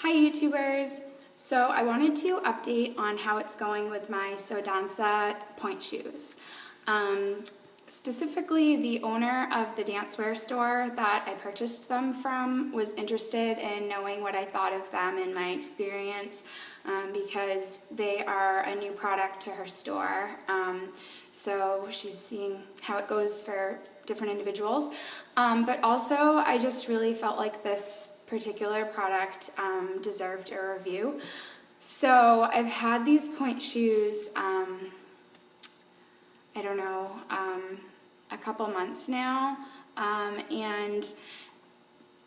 Hi YouTubers! So I wanted to update on how it's going with my Danca Pointe shoes. Specifically, the owner of the dancewear store that I purchased them from was interested in knowing what I thought of them and my experience because they are a new product to her store. So she's seeing how it goes for different individuals. But also, I just really felt like this particular product deserved a review. So I've had these pointe shoes, I don't know, a couple months now, and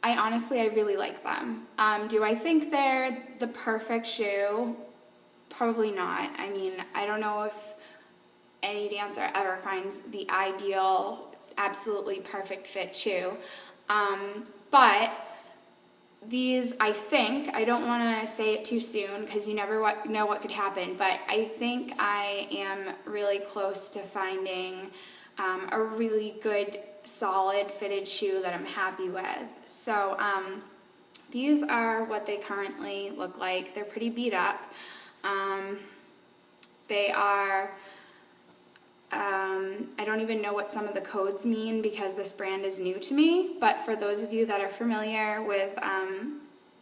I really like them. Do I think they're the perfect shoe? Probably not. I mean, I don't know if any dancer ever finds the ideal, absolutely perfect fit shoe, but these, I don't want to say it too soon because you never know what could happen, but I think I am really close to finding a really good, solid fitted shoe that I'm happy with. So these are what they currently look like. They're pretty beat up. They are, I don't even know what some of the codes mean because this brand is new to me, but for those of you that are familiar with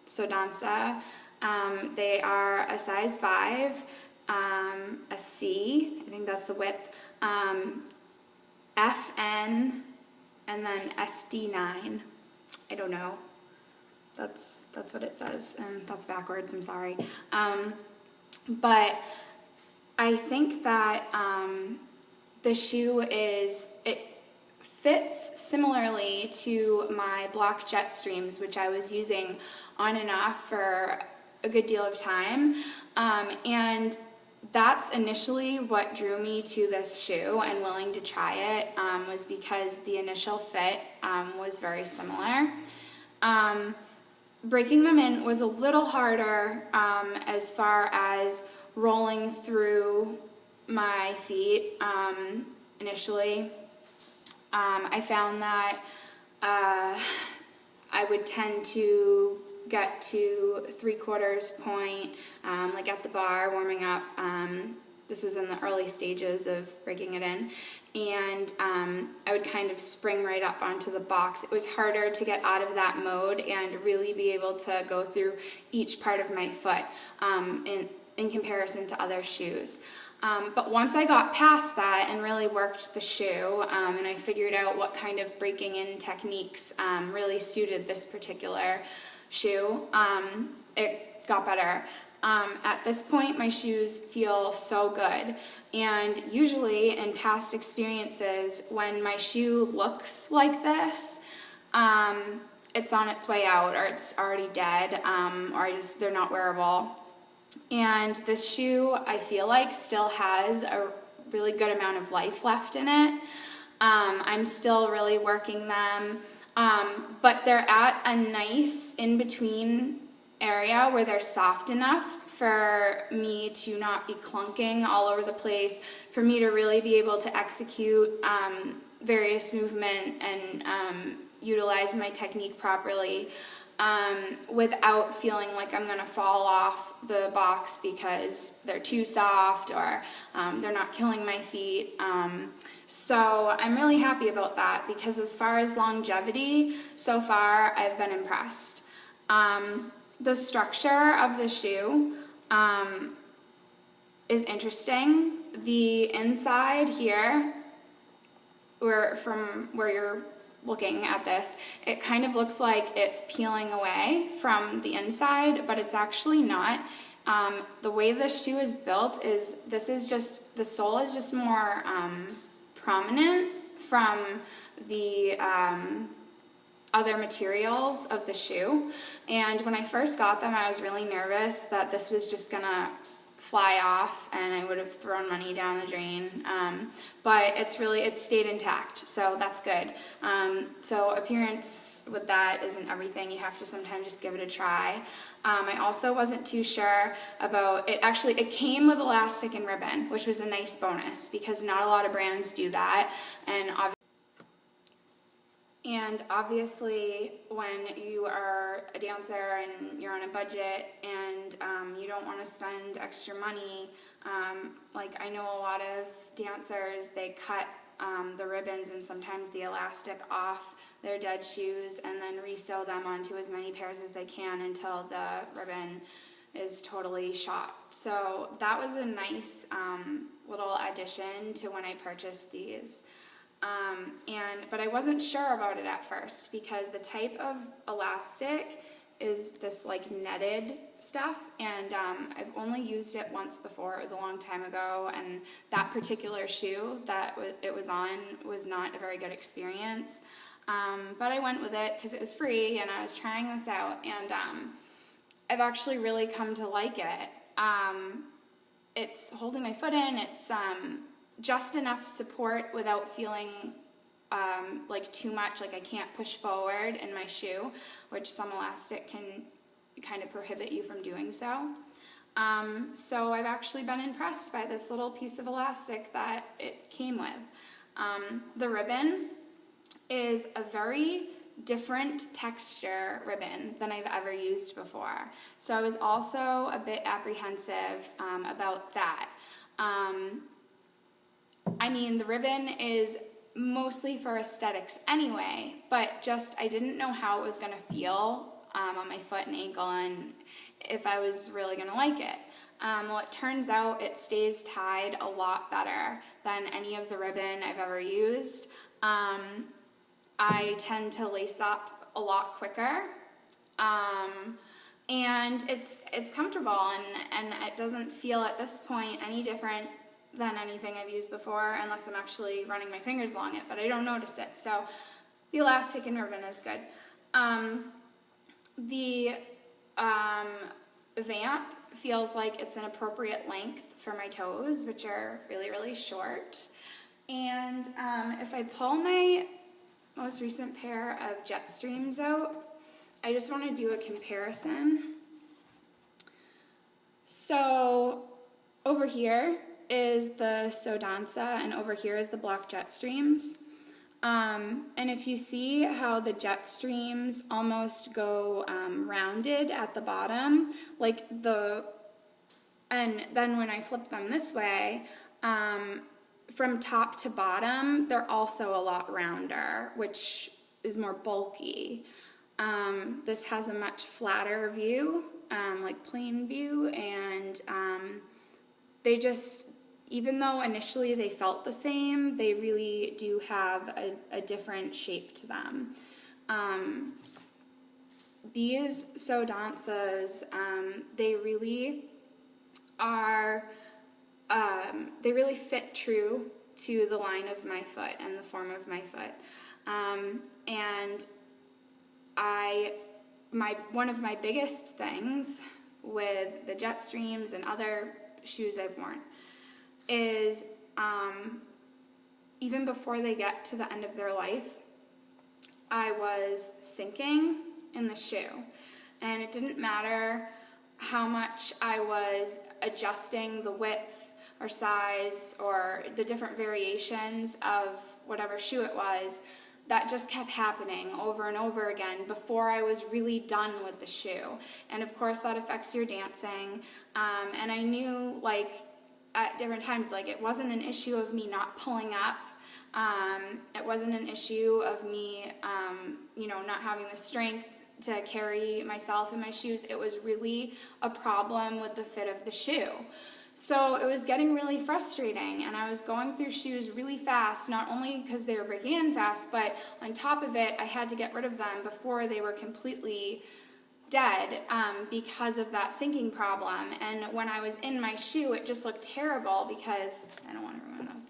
Danca, they are a size 5, a C, I think that's the width, FN, and then SD9. I don't know. That's what it says, and that's backwards, I'm sorry. But I think that the shoe it fits similarly to my black Jetstreams, which I was using on and off for a good deal of time, and that's initially what drew me to this shoe and willing to try it, was because the initial fit was very similar. Breaking them in was a little harder as far as rolling through my feet initially. I found that I would tend to get to 3/4 point, like at the bar, warming up. This was in the early stages of breaking it in, and I would kind of spring right up onto the box. It was harder to get out of that mode and really be able to go through each part of my foot in comparison to other shoes. But once I got past that and really worked the shoe, and I figured out what kind of breaking in techniques really suited this particular shoe, it got better. At this point, my shoes feel so good, and usually in past experiences, when my shoe looks like this, it's on its way out, or it's already dead, or they're not wearable. And this shoe, I feel like, still has a really good amount of life left in it. I'm still really working them, but they're at a nice in-between area where they're soft enough for me to not be clunking all over the place, for me to really be able to execute various movement and utilize my technique properly, without feeling like I'm going to fall off the box because they're too soft or they're not killing my feet. So I'm really happy about that because as far as longevity, so far I've been impressed. The structure of the shoe is interesting. The inside here, from where you're looking at this, it kind of looks like it's peeling away from the inside, but it's actually not. The way the shoe is built is, the sole is just more prominent from the other materials of the shoe, and when I first got them I was really nervous that this was just gonna fly off and I would have thrown money down the drain, but it stayed intact, so that's good. So appearance with that isn't everything. You have to sometimes just give it a try. I also wasn't too sure about it. Actually, it came with elastic and ribbon, which was a nice bonus because not a lot of brands do that, and And obviously, when you are a dancer and you're on a budget and you don't want to spend extra money, like I know a lot of dancers, they cut the ribbons and sometimes the elastic off their dead shoes and then resew them onto as many pairs as they can until the ribbon is totally shot. So that was a nice little addition to when I purchased these. But I wasn't sure about it at first because the type of elastic is this like netted stuff, and I've only used it once before. It was a long time ago, and that particular shoe that it was on was not a very good experience. But I went with it because it was free and I was trying this out, and I've actually really come to like it. It's holding my foot in. It's just enough support without feeling like too much, like I can't push forward in my shoe, which some elastic can kind of prohibit you from doing so. So I've actually been impressed by this little piece of elastic that it came with. The ribbon is a very different texture ribbon than I've ever used before. So I was also a bit apprehensive about that. I mean, the ribbon is mostly for aesthetics anyway, but just I didn't know how it was going to feel on my foot and ankle and if I was really going to like it. Well, it turns out it stays tied a lot better than any of the ribbon I've ever used. I tend to lace up a lot quicker, and it's comfortable, and it doesn't feel at this point any different than anything I've used before, unless I'm actually running my fingers along it, but I don't notice it. So the elastic and ribbon is good. The vamp feels like it's an appropriate length for my toes, which are really, really short. And if I pull my most recent pair of Jetstreams out, I just want to do a comparison. So over here is the Danca, and over here is the black Jetstreams. And if you see how the Jetstreams almost go rounded at the bottom, and then when I flip them this way, from top to bottom, they're also a lot rounder, which is more bulky. This has a much flatter view, like plain view, and they just, even though initially they felt the same, they really do have a different shape to them. These Dancas, they really are, they really fit true to the line of my foot and the form of my foot. And one of my biggest things with the Jetstreams and other shoes I've worn is even before they get to the end of their life, I was sinking in the shoe. And it didn't matter how much I was adjusting the width or size or the different variations of whatever shoe it was, that just kept happening over and over again before I was really done with the shoe. And of course that affects your dancing. And I knew, like, at different times, like, it wasn't an issue of me not pulling up. It wasn't an issue of me, not having the strength to carry myself in my shoes. It was really a problem with the fit of the shoe. So it was getting really frustrating, and I was going through shoes really fast, not only because they were breaking in fast, but on top of it, I had to get rid of them before they were completely dead because of that sinking problem. And when I was in my shoe, it just looked terrible because, I don't want to ruin those,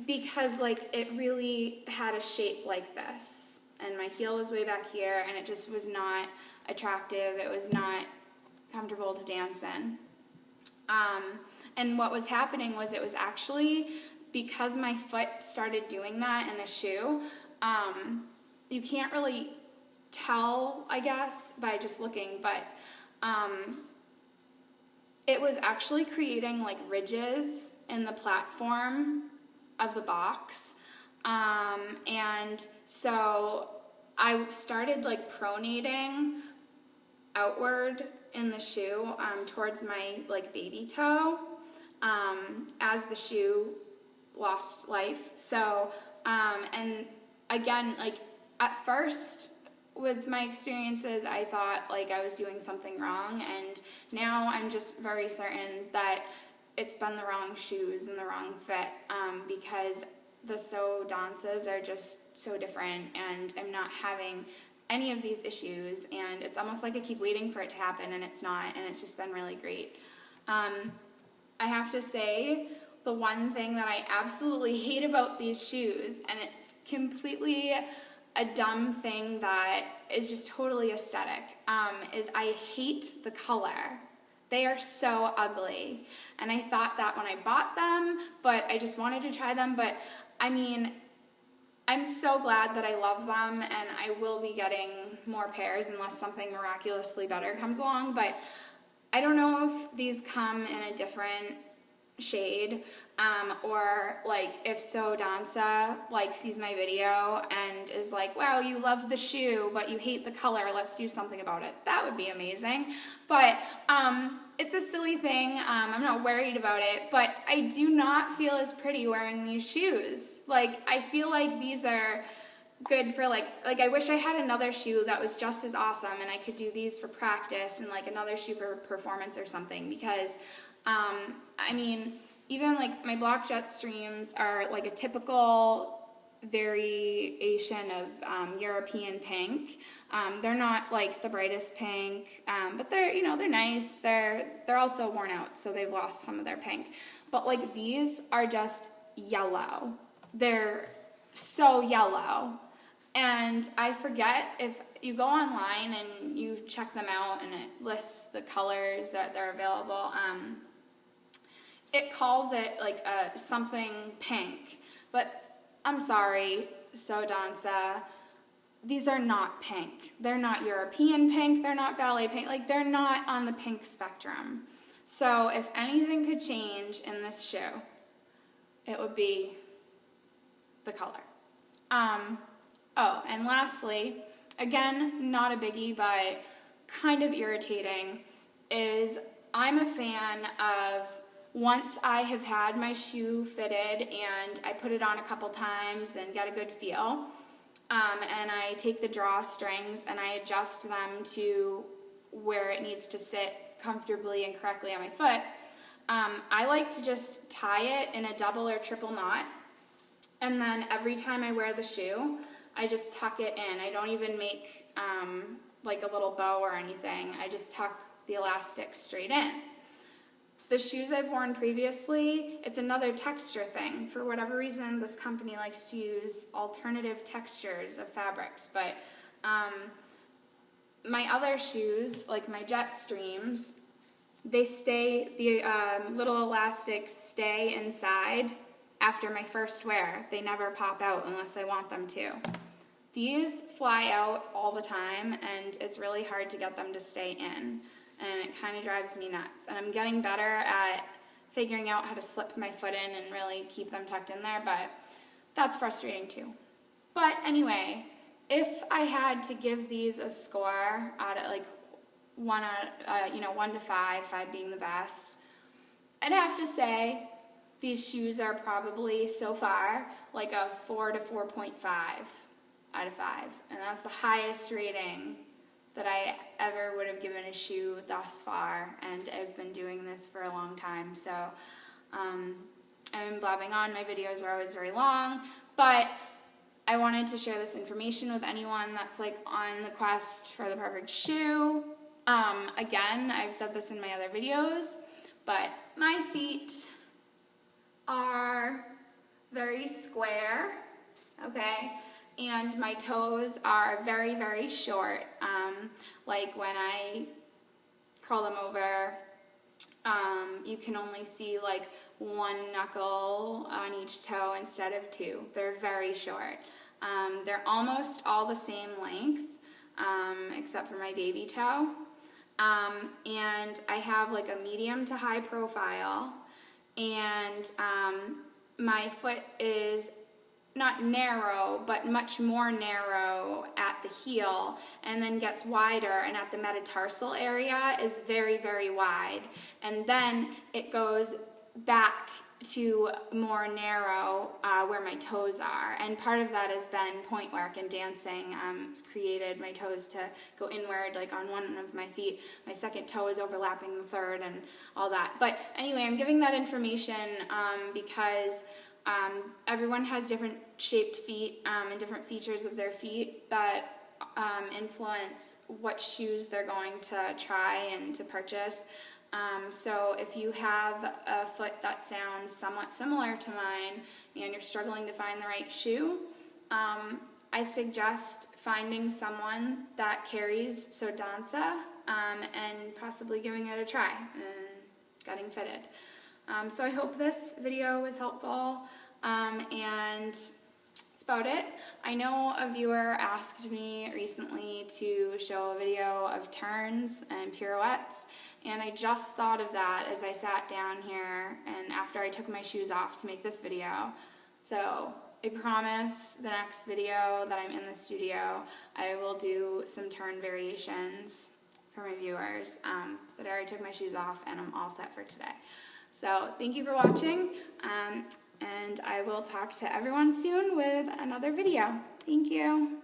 because like it really had a shape like this. And my heel was way back here, and it just was not attractive. It was not comfortable to dance in. And what was happening was it was actually because my foot started doing that in the shoe. You can't really tell, I guess, by just looking, but it was actually creating like ridges in the platform of the box. And so I started like pronating outward in the shoe towards my like baby toe as the shoe lost life. So and again, like at first with my experiences I thought like I was doing something wrong, and now I'm just very certain that it's been the wrong shoes and the wrong fit because the So Dances are just so different, and I'm not having any of these issues, and it's almost like I keep waiting for it to happen and it's not, and it's just been really great. I have to say, the one thing that I absolutely hate about these shoes, and it's completely a dumb thing that is just totally aesthetic, is I hate the color. They are so ugly, and I thought that when I bought them, but I just wanted to try them. But I mean, I'm so glad that I love them, and I will be getting more pairs unless something miraculously better comes along. But I don't know if these come in a different shade, or like if So Danca like sees my video and is like, wow, you love the shoe but you hate the color, let's do something about it. That would be amazing. But it's a silly thing. I'm not worried about it, but I do not feel as pretty wearing these shoes. Like I feel like these are good for like I wish I had another shoe that was just as awesome and I could do these for practice, and like another shoe for performance or something, because I mean, even like my Block Jet Streams are like a typical variation of European pink. They're not like the brightest pink, but they're, you know, they're nice. They're also worn out, so they've lost some of their pink. But like these are just yellow. They're so yellow. And I forget, if you go online and you check them out and it lists the colors that they're available, it calls it like a something pink, but I'm sorry, So Danca, these are not pink. They're not European pink, they're not ballet pink, like they're not on the pink spectrum. So if anything could change in this shoe, it would be the color. Oh, and lastly, again, not a biggie, but kind of irritating, is I'm a fan of, once I have had my shoe fitted and I put it on a couple times and get a good feel, and I take the drawstrings and I adjust them to where it needs to sit comfortably and correctly on my foot, I like to just tie it in a double or triple knot, and then every time I wear the shoe, I just tuck it in. I don't even make like a little bow or anything. I just tuck the elastic straight in. The shoes I've worn previously, it's another texture thing. For whatever reason, this company likes to use alternative textures of fabrics, but my other shoes, like my Jet Streams, they stay, the little elastics stay inside after my first wear. They never pop out unless I want them to. These fly out all the time, and it's really hard to get them to stay in. And it kind of drives me nuts. And I'm getting better at figuring out how to slip my foot in and really keep them tucked in there, but that's frustrating too. But anyway, if I had to give these a score out of like 1 to 5, 5 being the best, I'd have to say these shoes are probably so far like a 4 to 4.5 out of 5, and that's the highest rating that I ever would have given a shoe thus far, and I've been doing this for a long time, so I'm blabbing on. My videos are always very long, but I wanted to share this information with anyone that's like on the quest for the perfect shoe. Again, I've said this in my other videos, but my feet are very square, okay? And my toes are very, very short. Like when I curl them over, you can only see like 1 knuckle on each toe instead of 2. They're very short. They're almost all the same length, except for my baby toe. And I have like a medium to high profile, and my foot is not narrow, but much more narrow at the heel, and then gets wider, and at the metatarsal area is very, very wide. And then it goes back to more narrow where my toes are. And part of that has been point work and dancing. It's created my toes to go inward, like on one of my feet. My second toe is overlapping the third and all that. But anyway, I'm giving that information because everyone has different shaped feet and different features of their feet that influence what shoes they're going to try and to purchase. So if you have a foot that sounds somewhat similar to mine and you're struggling to find the right shoe, I suggest finding someone that carries So Danca and possibly giving it a try and getting fitted. So I hope this video was helpful, and that's about it. I know a viewer asked me recently to show a video of turns and pirouettes, and I just thought of that as I sat down here and after I took my shoes off to make this video. So I promise the next video that I'm in the studio, I will do some turn variations for my viewers, but I already took my shoes off and I'm all set for today. So thank you for watching, and I will talk to everyone soon with another video. Thank you.